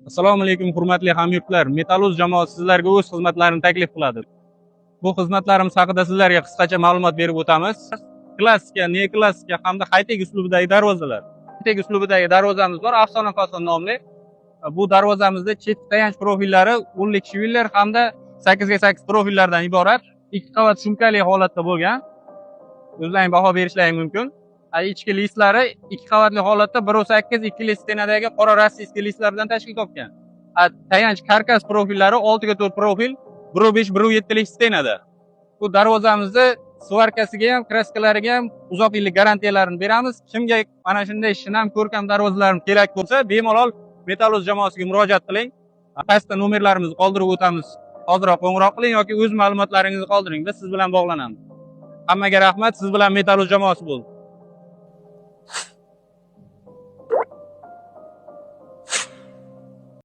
Assalomu alaykum hurmatli hamyurtlar. Metallurg jamoasi sizlarga o'z xizmatlarini taklif qiladi. Bu xizmatlarimiz haqida sizlarga qisqacha ma'lumot berib o'tamiz. Klassika, neoklassika hamda high-tech uslubidagi darvozalar. High-tech uslubidagi darvozamiz bor, Afsona Koson nomli. Bu darvozamizda chetki tayanch profillari 10lik shiviller hamda 8x8 profillardan iborat. 2 qavat shumkali holatda bo'lgan. O'zlaring baho berishlaring mumkin. Ichki listlari 2 qavatli holatda 1.8 2 stenadagi qora rossiyskiy listlar bilan tashkil topgan. Tayanch karkas profillari 6x4 profil 1.5 1.7 stenada. Bu darvozamizni svarkasiga ham, kraskalariga ham uzoq yillik garantiyalarini beramiz. Kimga mana shunday shinam ko'rkam darvozalarimiz kerak bo'lsa, bemalol Metallurg jamoasiga murojaat qiling. Pastda nomerlarimizni qoldirib o'tamiz. Hozirroq qo'ng'iroq qiling yoki o'z ma'lumotlaringizni qoldiring. Biz siz bilan bog'lanamiz. Hammaga rahmat, siz bilan Metallurg jamoasi bo'ldi.